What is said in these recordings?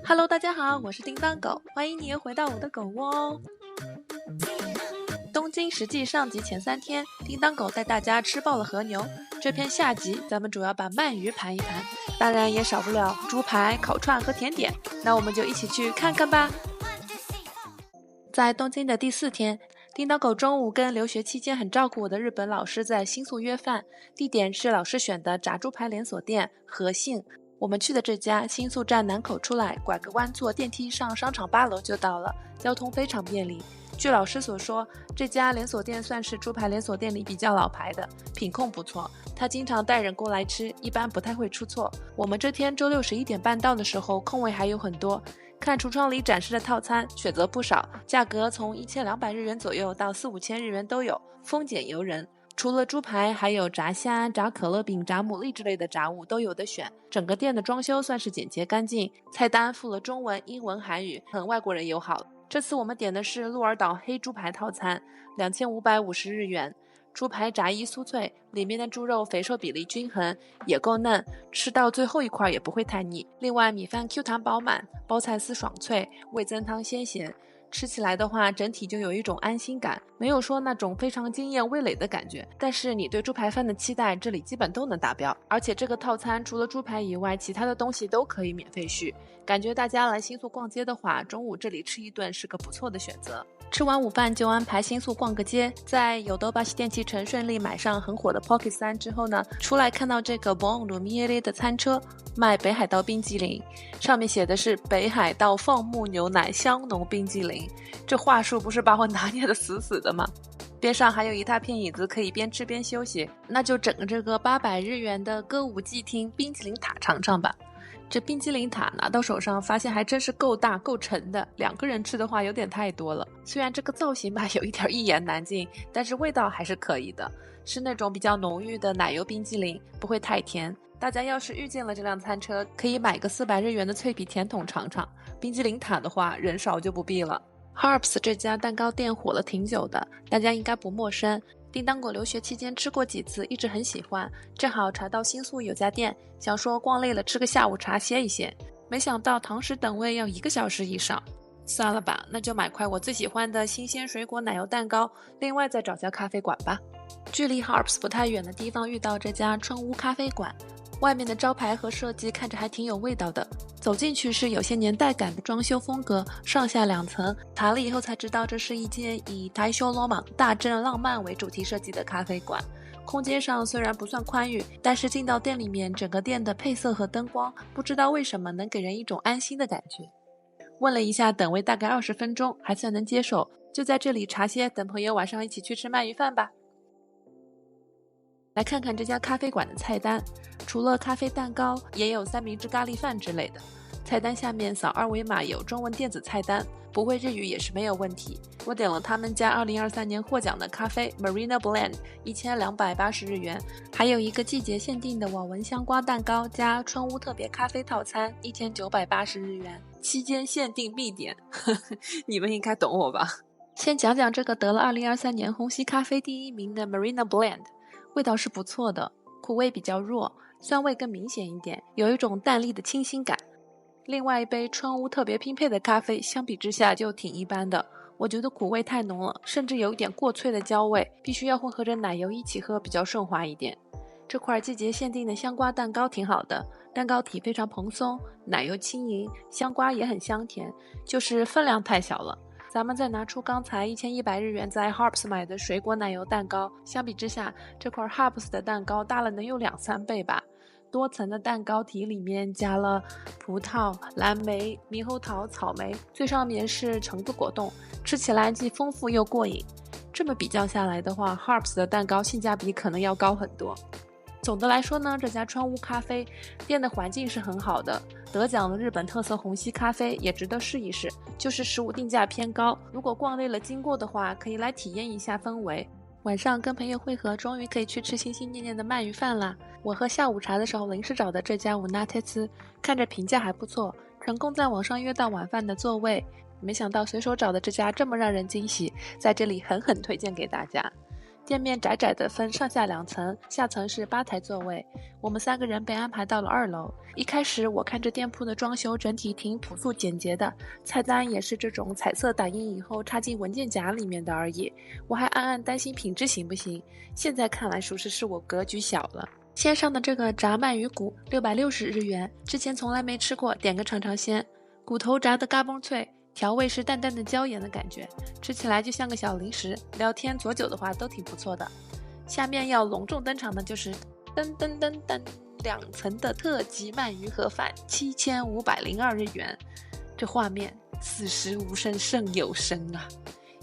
Hello， 大家好，我是叮当狗，欢迎你又回到我的狗窝哦。东京实际上集前3天，叮当狗带大家吃爆了和牛。这篇下集，咱们主要把鳗鱼盘一盘，当然也少不了猪排、烤串和甜点。那我们就一起去看看吧。在东京的第4天，叮当狗中午跟留学期间很照顾我的日本老师在新宿约饭，地点是老师选的炸猪排连锁店和信。我们去的这家新宿站南口出来，拐个弯坐电梯上商场8楼就到了，交通非常便利。据老师所说，这家连锁店算是猪排连锁店里比较老牌的，品控不错，他经常带人过来吃，一般不太会出错。我们这天周六11点半到的时候，空位还有很多，看橱窗里展示的套餐，选择不少，价格从1200日元左右到4、5千日元都有，丰俭由人。除了猪排，还有炸虾、炸可乐饼、炸牡蛎之类的炸物都有的选。整个店的装修算是简洁干净，菜单附了中文、英文、韩语，很外国人友好。这次我们点的是鹿儿岛黑猪排套餐，2550日元。猪排炸衣酥脆，里面的猪肉肥瘦比例均衡，也够嫩，吃到最后一块也不会太腻。另外米饭 Q 弹饱满，包菜丝爽脆，味增汤鲜咸。吃起来的话，整体就有一种安心感，没有说那种非常惊艳味蕾的感觉，但是你对猪排饭的期待这里基本都能达标。而且这个套餐除了猪排以外，其他的东西都可以免费续，感觉大家来新宿逛街的话，中午这里吃一顿是个不错的选择。吃完午饭就安排新宿逛个街，在有德巴西电器城顺利买上很火的 Pocket 3之后呢，出来看到这个 Bon Lumiere 的餐车，卖北海道冰激凌，上面写的是北海道放牧牛奶香浓冰激凌，这话术不是把我拿捏的死死的吗？边上还有一大片椅子可以边吃边休息，那就整个这个800日元的歌舞伎町冰淇淋塔尝尝吧。这冰淇淋塔拿到手上发现还真是够大够沉的，2个人吃的话有点太多了。虽然这个造型吧有一点一言难尽，但是味道还是可以的，是那种比较浓郁的奶油冰淇淋，不会太甜。大家要是遇见了这辆餐车，可以买个400日元的脆皮甜筒尝尝。冰淇淋塔的话，人少就不必了。Harps 这家蛋糕店火了挺久的，大家应该不陌生。叮当狗留学期间吃过几次，一直很喜欢。正好查到新宿有家店，想说逛累了吃个下午茶歇一歇，没想到堂食等位要1个小时以上。算了吧，那就买块我最喜欢的新鲜水果奶油蛋糕，另外再找家咖啡馆吧。距离 Harps 不太远的地方遇到这家春屋咖啡馆，外面的招牌和设计看着还挺有味道的，走进去是有些年代感的装修风格，上下2层，谈了以后才知道这是一间以台修罗莽大正浪漫为主题设计的咖啡馆。空间上虽然不算宽裕，但是进到店里面，整个店的配色和灯光不知道为什么能给人一种安心的感觉。问了一下等位大概20分钟，还算能接受，就在这里茶歇，等朋友晚上一起去吃鳗鱼饭吧。来看看这家咖啡馆的菜单，除了咖啡蛋糕，也有三明治咖喱饭之类的。菜单下面扫2维码有中文电子菜单，不会日语也是没有问题。我点了他们家2023年获奖的咖啡 Marina Blend 1280日元，还有一个季节限定的网纹香瓜蛋糕加春屋特别咖啡套餐1980日元，期间限定必点你们应该懂我吧。先讲讲这个得了2023年虹吸咖啡第1名的 Marina Blend，味道是不错的，苦味比较弱，酸味更明显一点，有一种淡丽的清新感。另外一杯春屋特别拼配的咖啡相比之下就挺一般的，我觉得苦味太浓了，甚至有一点过脆的焦味，必须要混合着奶油一起喝比较顺滑一点。这块季节限定的香瓜蛋糕挺好的，蛋糕体非常蓬松，奶油轻盈，香瓜也很香甜，就是分量太小了。咱们再拿出刚才1100日元在 Harps 买的水果奶油蛋糕，相比之下，这块 Harps 的蛋糕大了能有2-3倍吧。多层的蛋糕体里面加了葡萄、蓝莓、猕猴桃、草莓，最上面是橙子果冻，吃起来既丰富又过瘾。这么比较下来的话， Harps 的蛋糕性价比可能要高很多。总的来说呢，这家川屋咖啡店的环境是很好的，得奖的日本特色虹吸咖啡也值得试一试，就是食物定价偏高，如果逛累了经过的话，可以来体验一下氛围。晚上跟朋友会合，终于可以去吃心心念念的鳗鱼饭啦。我喝下午茶的时候临时找的这家乌纳特斯，看着评价还不错，成功在网上约到晚饭的座位，没想到随手找的这家这么让人惊喜，在这里狠狠推荐给大家。店面窄窄的分上下2层，下层是吧台座位。我们3个人被安排到了2楼。一开始我看着店铺的装修整体挺朴素简洁的，菜单也是这种彩色打印以后插进文件夹里面的而已。我还暗暗担心品质行不行，现在看来属实是我格局小了。先上的这个炸鳗鱼骨660日元，之前从来没吃过，点个尝尝鲜。骨头炸得嘎嘣脆，调味是淡淡的椒盐的感觉，吃起来就像个小零食，聊天佐酒的话都挺不错的。下面要隆重登场的就是噔噔噔噔2层的特级鳗鱼盒饭，7502日元。这画面此时无声胜有声啊！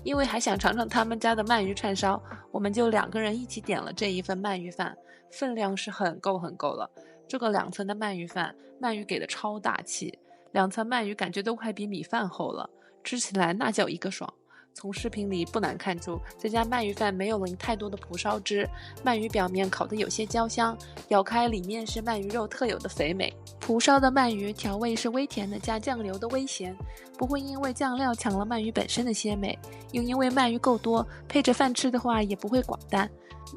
因为还想尝尝他们家的鳗鱼串烧，我们就2个人一起点了这一份鳗鱼饭，分量是很够了。这个2层的鳗鱼饭，鳗鱼给的超大气，2层鳗鱼感觉都快比米饭厚了，吃起来那叫一个爽。从视频里不难看出，这家鳗鱼饭没有淋太多的蒲烧汁，鳗鱼表面烤得有些焦香，咬开里面是鳗鱼肉特有的肥美。蒲烧的鳗鱼调味是微甜的加酱油的微咸，不会因为酱料抢了鳗鱼本身的鲜美，又因为鳗鱼够多，配着饭吃的话也不会寡淡。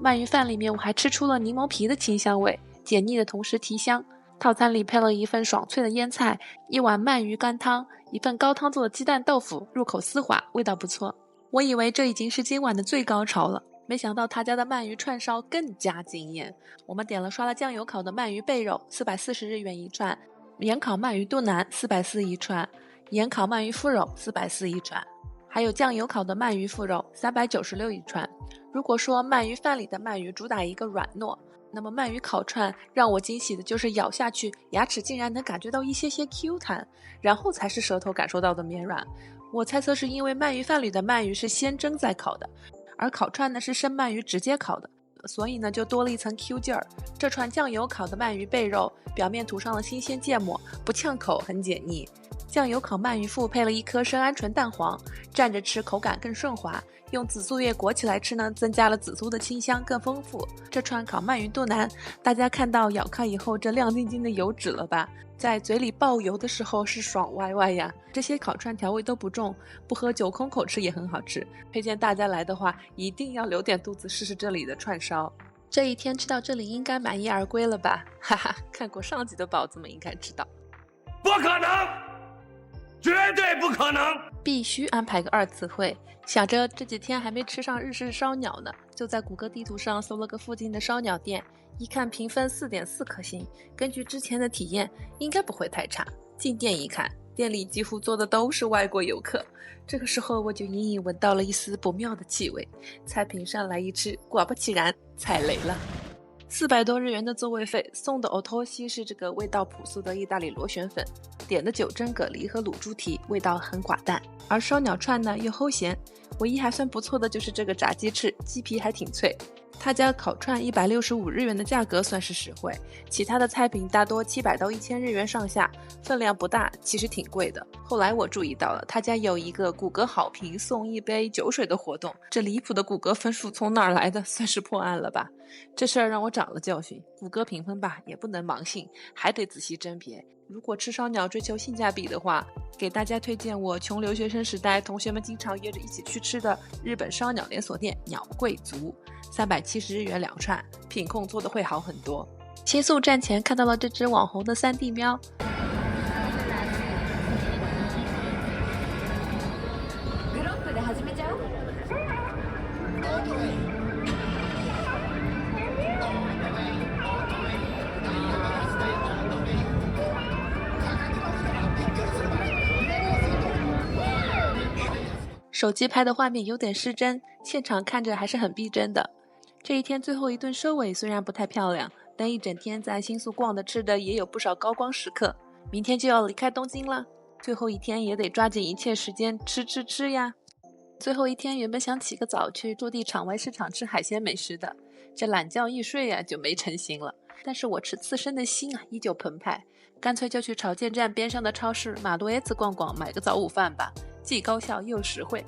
鳗鱼饭里面我还吃出了柠檬皮的清香味，解腻的同时提香。套餐里配了一份爽脆的腌菜，一碗鳗鱼干汤，一份高汤做的鸡蛋豆腐，入口丝滑，味道不错。我以为这已经是今晚的最高潮了，没想到他家的鳗鱼串烧更加惊艳。我们点了刷了酱油烤的鳗鱼背肉，440日元一串，盐烤鳗鱼肚腩440一串，盐烤鳗鱼腹肉440一串，还有酱油烤的鳗鱼腹肉396一串。如果说鳗鱼饭里的鳗鱼主打一个软糯，那么鳗鱼烤串让我惊喜的就是咬下去，牙齿竟然能感觉到一些 Q 弹，然后才是舌头感受到的绵软。我猜测是因为鳗鱼饭里的鳗鱼是先蒸再烤的，而烤串呢是生鳗鱼直接烤的，所以呢就多了一层 Q 劲儿。这串酱油烤的鳗鱼背肉表面涂上了新鲜芥末，不呛口，很解腻。酱油烤鳗鱼腹配了一颗生鹌鹑蛋黄，蘸着吃口感更顺滑，用紫苏叶裹起来吃呢，增加了紫苏的清香，更丰富。这串烤鳗鱼肚腩，大家看到咬开以后这亮晶晶的油脂了吧？在嘴里爆油的时候是爽歪歪呀！这些烤串调味都不重，不喝酒空口吃也很好吃。推荐大家来的话，一定要留点肚子试试这里的串烧。这一天吃到这里应该满意而归了吧？哈哈，看过上集的宝子们应该知道，不可能！绝对不可能！必须安排个2次会。想着这几天还没吃上日式烧鸟呢，就在谷歌地图上搜了个附近的烧鸟店，一看评分4.4颗星，根据之前的体验，应该不会太差。进店一看，店里几乎坐的都是外国游客。这个时候我就隐隐闻到了一丝不妙的气味，菜品上来一吃，果不其然，踩雷了。400多日元的座位费，送的 otoshi 是这个味道朴素的意大利螺旋粉，点的九蒸蛤蜊和卤猪蹄，味道很寡淡，而烧鸟串呢又齁咸。唯一还算不错的就是这个炸鸡翅，鸡皮还挺脆。他家烤串165日元的价格算是实惠，其他的菜品大多700到1000日元上下，分量不大，其实挺贵的。后来我注意到了，他家有一个谷歌好评送一杯酒水的活动，这离谱的谷歌分数从哪儿来的？算是破案了吧？这事儿让我长了教训，谷歌评分吧也不能盲信，还得仔细甄别。如果吃烧鸟追求性价比的话，给大家推荐我穷留学生时代同学们经常约着一起去吃的日本烧鸟连锁店鸟贵族，370日元2串，品控做的会好很多。新宿站前看到了这只网红的3D 喵，手机拍的画面有点失真，现场看着还是很逼真的。这一天最后一顿收尾虽然不太漂亮，但一整天在新宿逛的吃的也有不少高光时刻。明天就要离开东京了，最后一天也得抓紧一切时间吃呀。最后一天原本想起个早去驻地场外市场吃海鲜美食的，这懒觉一睡呀就没成行了。但是我吃刺身的心啊依旧澎湃，干脆就去朝见站边上的超市马多耶子逛逛，买个早午饭吧，既高效又实惠。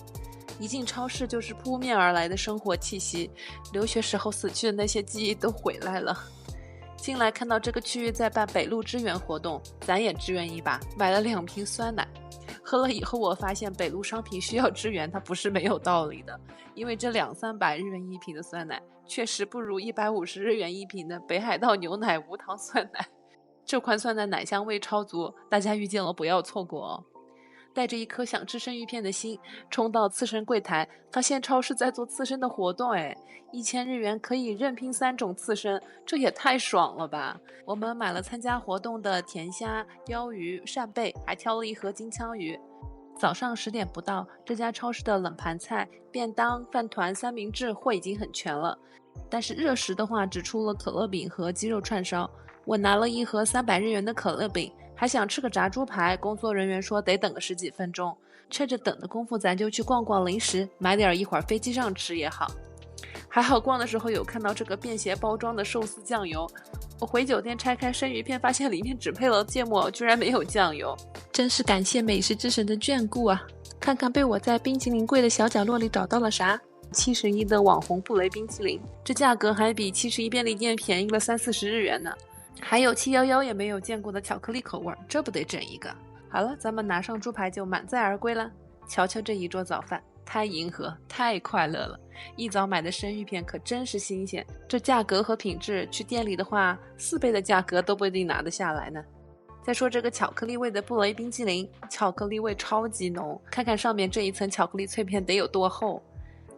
一进超市就是扑面而来的生活气息，留学时候死去的那些记忆都回来了。进来看到这个区域在办北路支援活动，咱也支援一把，买了2瓶酸奶。喝了以后我发现北陆商品需要支援它不是没有道理的，因为这200-300日元一瓶的酸奶确实不如150日元一瓶的北海道牛奶无糖酸奶。这款酸奶奶香味超足，大家遇见了不要错过哦。带着一颗想吃生鱼片的心，冲到刺身柜台，发现超市在做刺身的活动，1000日元可以任拼3种刺身，这也太爽了吧！我们买了参加活动的甜虾、鲷鱼、扇贝，还挑了一盒金枪鱼。早上10点不到，这家超市的冷盘菜、便当、饭团、三明治货已经很全了，但是热食的话只出了可乐饼和鸡肉串烧。我拿了一盒300日元的可乐饼，还想吃个炸猪排，工作人员说得等个10几分钟。趁着等的功夫，咱就去逛逛零食，买点一会儿飞机上吃也好。还好逛的时候有看到这个便携包装的寿司酱油，我回酒店拆开生鱼片，发现里面只配了芥末，居然没有酱油，真是感谢美食之神的眷顾啊！看看被我在冰淇淋柜的小角落里找到了啥？71的网红布雷冰淇淋，这价格还比71便利店便宜了30-40日元呢。还有711也没有见过的巧克力口味，这不得整一个。好了，咱们拿上猪排就满载而归了。瞧瞧这一桌早饭，太银河，太快乐了。一早买的生鱼片可真是新鲜，这价格和品质，去店里的话4倍的价格都不一定拿得下来呢。再说这个巧克力味的布雷冰淇淋，巧克力味超级浓，看看上面这一层巧克力脆片得有多厚。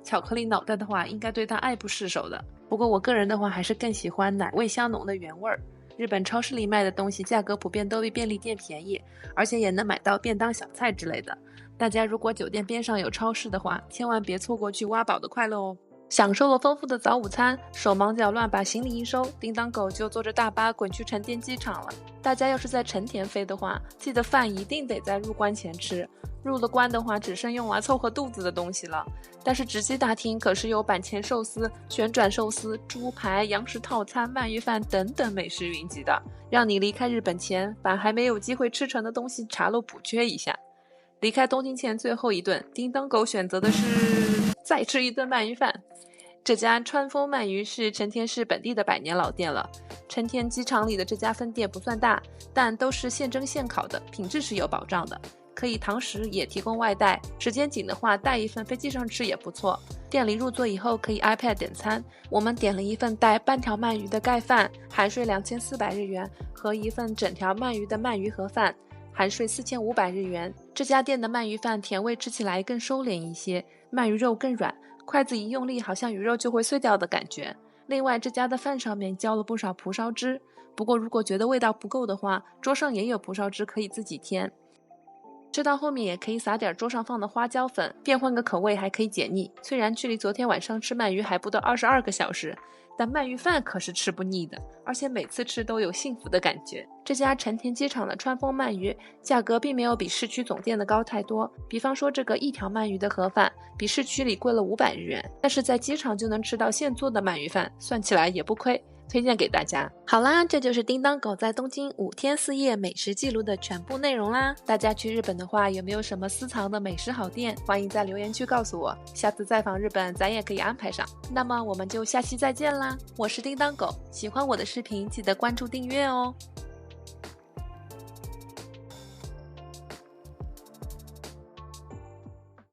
巧克力脑袋的话应该对它爱不释手的，不过我个人的话还是更喜欢奶味香浓的原味儿。日本超市里卖的东西价格普遍都比便利店便宜，而且也能买到便当小菜之类的。大家如果酒店边上有超市的话，千万别错过去挖宝的快乐哦。享受了丰富的早午餐，手忙脚乱把行李一收，叮当狗就坐着大巴滚去成田机场了。大家要是在成田飞的话，记得饭一定得在入关前吃，入了关的话只剩用来凑合肚子的东西了。但是直击大厅可是有板前寿司、旋转寿司、猪排、洋食套餐、鳗鱼饭等等美食云集的，让你离开日本前把还没有机会吃成的东西查漏补缺一下。离开东京前最后一顿，叮当狗选择的是再吃一顿鳗鱼饭。这家川风鳗鱼是成田市本地的100年老店了。成田机场里的这家分店不算大，但都是现蒸现烤的，品质是有保障的。可以堂食，也提供外带，时间紧的话带一份飞机上吃也不错。店里入座以后可以 iPad 点餐，我们点了一份带半条鳗鱼的盖饭，含税2400日元，和一份整条鳗鱼的鳗鱼盒饭，含税4500日元。这家店的鳗鱼饭甜味吃起来更收敛一些，鳗鱼肉更软，筷子一用力好像鱼肉就会碎掉的感觉。另外这家的饭上面浇了不少蒲烧汁，不过如果觉得味道不够的话，桌上也有蒲烧汁可以自己添。吃到后面也可以撒点桌上放的花椒粉，变换个口味还可以解腻。虽然距离昨天晚上吃鳗鱼还不到22个小时，但鳗鱼饭可是吃不腻的，而且每次吃都有幸福的感觉。这家成田机场的川风鳗鱼价格并没有比市区总店的高太多，比方说这个一条鳗鱼的盒饭比市区里贵了500日元，但是在机场就能吃到现做的鳗鱼饭，算起来也不亏。推荐给大家。好啦，这就是叮当狗在东京5天4夜美食记录的全部内容啦。大家去日本的话，有没有什么私藏的美食好店？欢迎在留言区告诉我，下次再访日本咱也可以安排上。那么我们就下期再见啦，我是叮当狗，喜欢我的视频记得关注订阅哦。